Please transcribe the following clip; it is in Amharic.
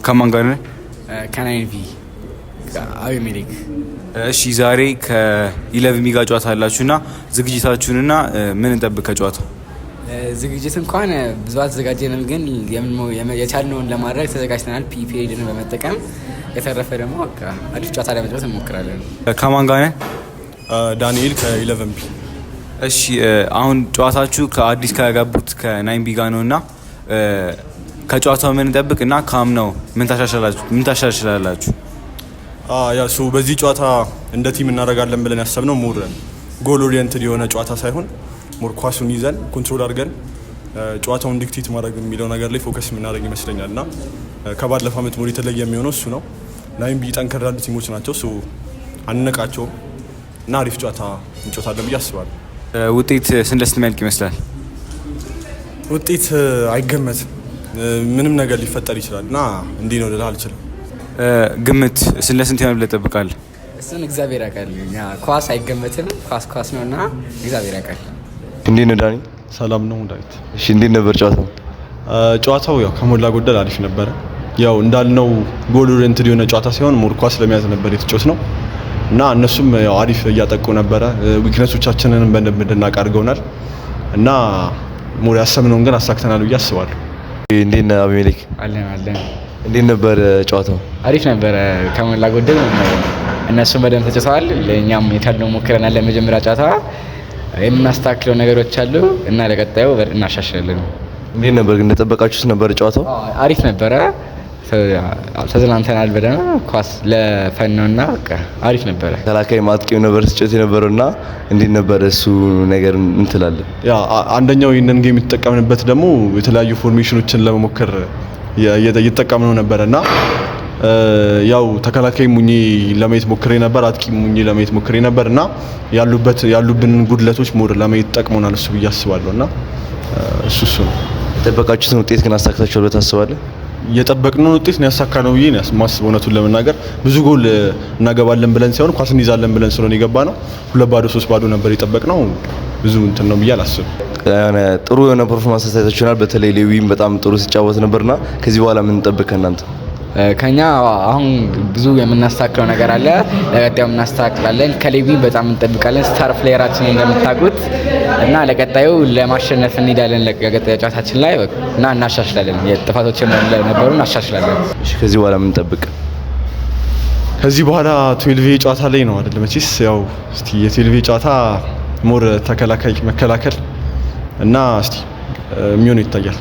ከማን ጋር ነህ? ከናይንቪ አቤሜሌክ። እሺ ዛሬ ከ11 ጋር ጨዋታ አላችሁና ዝግጅታችሁንና ምን እንጠብቅ ከጨዋታው? ዝግጅት እንኳን ብዙ አልተዘጋጀንም፣ ግን የቻልነውን ለማድረግ ተዘጋጅተናል ፒፒኤልን በመጠቀም። የተረፈ ደግሞ አሪፍ ጨዋታ ለመጫወት እንሞክራለን። ከማን ጋር ነህ? ዳንኤል ከ11 እሺ አሁን ጨዋታችሁ ከአዲስ ከገቡት ከናይንቢ ጋር ነውና ከጨዋታው ምን እንጠብቅ እና ካምናው ምን ታሻሽላላችሁ? በዚህ ጨዋታ እንደ ቲም እናደርጋለን ብለን ያሰብነው ሞር ጎል ኦሪየንትድ የሆነ ጨዋታ ሳይሆን ሞር ኳሱን ይዘን ኮንትሮል አድርገን ጨዋታውን ዲክቴት ማድረግ የሚለው ነገር ላይ ፎከስ የምናደርግ ይመስለኛል እና ከባለፈው ዓመት ሞር የተለየ የሚሆነው እሱ ነው። ናይንቢ ጠንከር ያሉ ቲሞች ናቸው፣ አንነቃቸውም እና አሪፍ ጨዋታ እንጫወታለን ብዬ አስባለሁ። ውጤት ስንት የሚያልቅ ይመስላል? ውጤት አይገመትም፣ ምንም ነገር ሊፈጠር ይችላል እና እንዲህ ነው ልልህ አልችልም። ግምት ስንት ይሆናል ብለህ ትጠብቃለህ? እሱን እግዚአብሔር ያውቃል። ኳስ አይገመትም፣ ኳስ ነውና እግዚአብሔር ያውቃል። እንዴት ነው ዳኒ? ሰላም ነው ዳዊት። እሺ እንዴት ነበር ጨዋታው? ጨዋታው ያው ከሞላ ጎደል አሪፍ ነበረ። ያው እንዳልነው ጎል ኦሪየንትድ የሆነ ጨዋታ ሲሆን ሞር ኳስ ለመያዝ ነበር የተጫወትነው እና እነሱም ያው አሪፍ እያጠቁ ነበረ። ዊክነሶቻችንን በደንብ እንድናውቅ አድርገውናል እና ሞር ያሰብነውን ግን አሳክተናል ብዬ አስባለሁ። እንዴት ነህ አቤሜሌክ? አለን። እንዴት ነበር ጨዋታው? አሪፍ ነበረ ከሞላ ጎደል። እነሱም በደንብ ተጫውተዋል፣ ለእኛም የቻልነው ሞክረናል። ለመጀመሪያ ጨዋታ የምናስተካክለው ነገሮች አሉ እና ለቀጣዩ እናሻሽላለን። እንዴት ነበር ግን እንደጠበቃችሁት ነበር ጨዋታው? አሪፍ ነበረ፣ ተዝናንተናል በደንብ። ኳስ ለፈን ነውና አሪፍ ነበረ። ተከላካይ ማጥቂው ነበር ስጨት የነበረውና እንዴት ነበር እሱ ነገር እንትላለን? ያ አንደኛው ይሄንን ጌም የተጠቀምንበት ደግሞ የተለያዩ ፎርሜሽኖችን ለመሞከር እየተጠቀምነው ነበርና ያው ተከላካይ ሙኚ ለማየት ሞክሬ ነበር፣ አጥቂ ሙኚ ለማየት ሞክሬ ነበርና ያሉብንን ጉድለቶች ሞር ለማየት ጠቅሞናል እሱ ብዬ አስባለሁና እሱ ነው። የጠበቃችሁትን ውጤት ግን አሳክታችኋል ብለህ ታስባለህ? የጠበቅነውን ውጤት ነው ያሳካነው ብዬ ነው የማስበው። እውነቱን ለመናገር ብዙ ጎል እናገባለን ብለን ሳይሆን ኳስ እንይዛለን ብለን ስለሆነ የገባነው 2-0 3-0 ነበር የጠበቅነው። ብዙ እንትን ነው ብዬ አላስብም። ጥሩ የሆነ ፐርፎርማንስ አሳይታችኋል። በተለይ ሌዊም በጣም ጥሩ ሲጫወት ነበርና ከዚህ በኋላ ምን እንጠብቅ ከእናንተ? ከኛ አሁን ብዙ የምናስተካክለው ነገር አለ፣ ለቀጣዩ እናስተካክላለን። ከሌዊ በጣም እንጠብቃለን፣ ስታር ፕሌየራችን እንደምታውቁት እና ለቀጣዩ ለማሸነፍ እንሄዳለን ለቀጣዩ ጨዋታችን ላይ እና እናሻሽላለን። የጥፋቶች ነበሩ እናሻሽላለን። እሺ ከዚህ በኋላ ምን እንጠብቅ? ከዚህ በኋላ 12 ጨዋታ ላይ ነው አይደል? መቼስ ያው እስቲ የ12 ጨዋታ ሞር ተከላካይ መከላከል እና እስቲ የሚሆነው ይታያል።